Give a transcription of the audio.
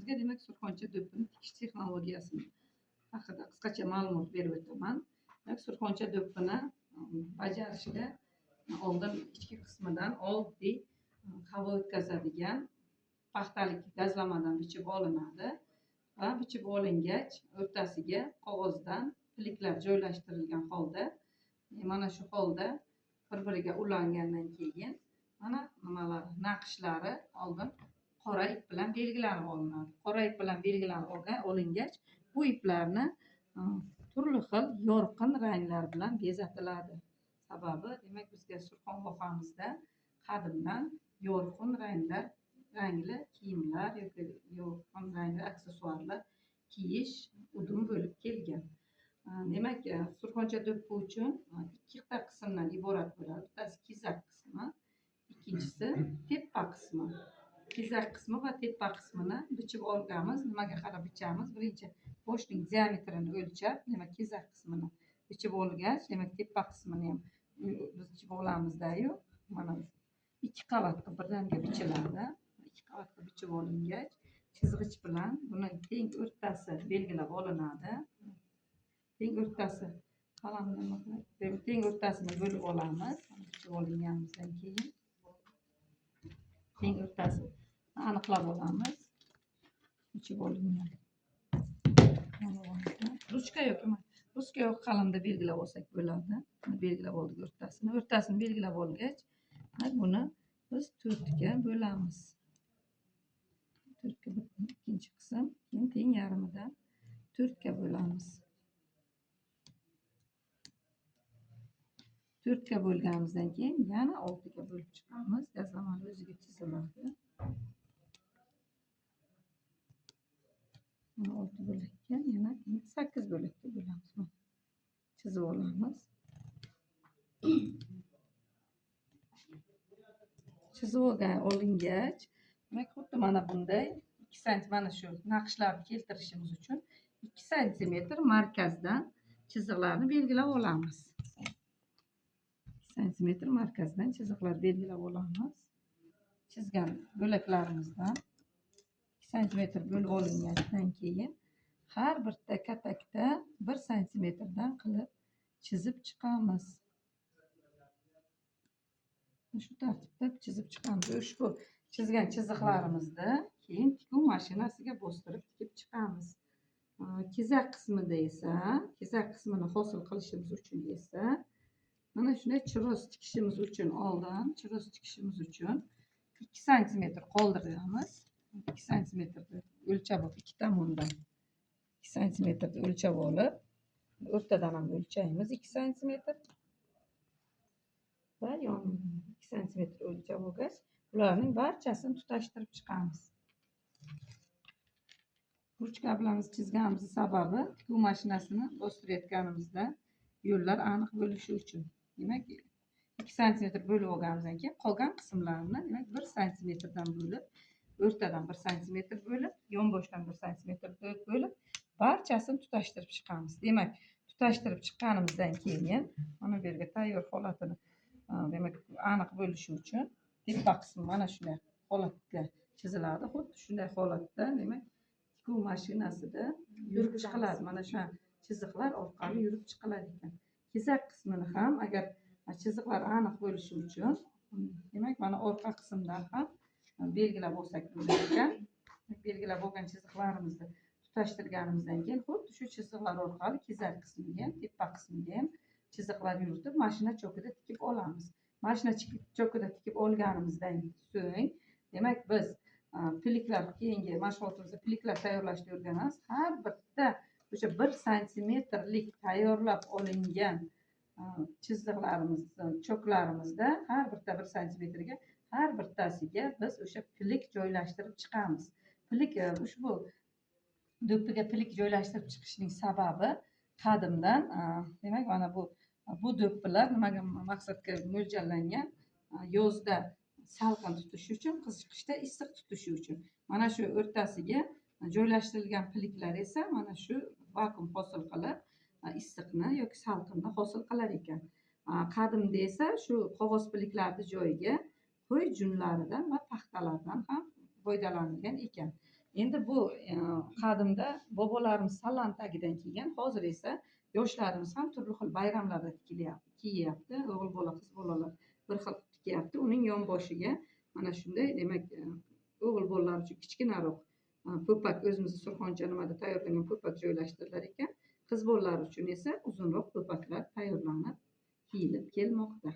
sizga demak surxoncha do'ppini tikish texnologiyasi haqida qisqacha ma'lumot berib o'taman. Demak, surxoncha do'ppini bajarishga oldin ichki qismidan oddiy havo o'tkazadigan paxtalik gazlamadan bichib olinadi va bichib olingach o'rtasiga qog'ozdan piliklar joylashtirilgan holda mana shu holda bir-biriga ulangandan keyin mana nimalar naqshlari oldin qora ip bilan belgilanib olinadi. Qora ip bilan belgilanib olingach bu iplarni turli xil yorqin ranglar bilan bezatiladi. Sababi demak bizga surxon vohamizda qadimdan yorqin rangli kiyimlar yoki yorqin rangli aksessuarlar kiyish udum bo'lib kelgan. Demak, surxoncha do'ppi uchun ikkita qismdan iborat bo'ladi. Bittasi kizak qismi, ikkinchisi tepa qismi. Kizak qismi va tepa qismini bichib olganmiz. Nimaga qarab bichamiz? Birinchi boshning diametrini o'lchab, demak kizak qismini bichib olgach, demak tepa qismini ham bichib olamizda-yu, mana ikki qavatga birdaniga bichiladi. Ikki qavatga bichib olingach, chizg'ich bilan buni teng o'rtasi belgilab olinadi. Teng o'rtasi teng o'rtasini bo'lib olamiz. Bichib olinganimizdan keyin teng o'rtasi aniqlab olamiz. Bichib olingan. Ruchka yoki qalamda belgilab olsak bo'ladi. Belgilab oldik o'rtasini. O'rtasini belgilab olgach, buni biz to'rtga bo'lamiz. To'rtga ikkinchi qism, keyin teng yarmidan to'rtga bo'lamiz. To'rtga bo'lganimizdan keyin yana 6ga bo'lib chiqamiz. Gazlamani o'ziga chiziladi. 6 bo'lakka yana 8 bo'lakka bo'lamiz. Chizib olamiz. Chizib olingach, demak xuddi mana bunday 2 sm mana shu naqshlarni keltirishimiz uchun 2 sm markazdan chiziqlarni belgilab olamiz. 2 sm markazdan chiziqlar belgilab olamiz. Chizgan bo'laklarimizdan 2 sm bo'lib olingandan keyin har bitta katakda 1 sm-dan qilib chizib chiqamiz. Shu tartibda chizib chiqamiz. Ushbu chizgan chiziqlarimizni keyin tikuv mashinasiga bostirib tikib chiqamiz. Kizak qismida esa, kizak qismini hosil qilishimiz uchun esa mana shunday chiroz tikishimiz uchun oldin chiroz tikishimiz uchun 2 sm qoldiramiz. 2 sm o'lchab olib, ikki tomondan 2 sm o'lchab olib, o'rtadan ham o'lchaymiz 2 sm va yonidan 2 sm o'lchab olgach, ularning barchasini tutashtirib chiqamiz. Ruchka bilan chizganimiz sababi tikuv mashinasini bostirayotganimizda yo'llar aniq bo'lishi uchun. Demak, 2 sm bo'lib olganimizdan keyin qolgan qismlarni demak 1 sm-dan bo'lib, o'rtadan 1 sm bo'lib, yonboshdan 1 sm bo'lib, barchasini tutashtirib chiqamiz. Demak, tutashtirib chiqqanimizdan keyin mana bu yerga tayyor holatini demak aniq bo'lishi uchun tepa qismi mana shunday holatga chiziladi. Xuddi shunday holatda demak tikuv mashinasida yurib chiqiladi. Mana shu chiziqlar orqali yurib chiqiladi ekan. Kizak qismini ham agar chiziqlar aniq bo'lishi uchun demak mana orqa qismdan ham belgilab olsak bo'lar ekan. Belgilab olgan chiziqlarimizni tutashtirganimizdan keyin xuddi shu chiziqlar orqali kizak qismiga ham, tepa qismiga ham chiziqlar yuritib mashina chokida tikib olamiz. Mashina chokida tikib olganimizdan so'ng demak biz piliklar keyingi mashg'ulotimizda piliklar tayyorlashni o'rganamiz. Har bitta o'sha 1 sm-lik tayyorlab olingan chiziqlarimizda, choklarimizda har bitta 1 sm-ga har bittasiga biz o'sha pilik joylashtirib chiqamiz. Pilik ushbu do'ppiga pilik joylashtirib chiqishning sababi qadimdan demak mana bu do'ppilar nimaga maqsadga mo'ljallangan? Yozda salqin tutishi uchun, qishda issiq tutishi uchun. Mana shu o'rtasiga joylashtirilgan piliklar esa mana shu vakuum hosil qilib issiqni yoki salqinni hosil qilar ekan. Qadimda esa shu qog'oz piliklarning joyiga qo'y junlaridan va paxtalardan ham foydalanilgan ekan. Endi bu qadimda bobolarimiz sallan tagidan kiygan, hozir esa yoshlarimiz ham turli xil bayramlarda kiyayapti. O'g'il bola, qiz bolalar bir xil tikyapti. Uning yonboshiga mana shunday, demak, o'g'il bolalar uchun kichkinaroq po'pak, o'zimizni surxoncha nimada tayyorlangan po'pak joylashtirilar ekan. Qiz bolalar uchun esa uzunroq po'paklar tayyorlanib kiyilib kelmoqda.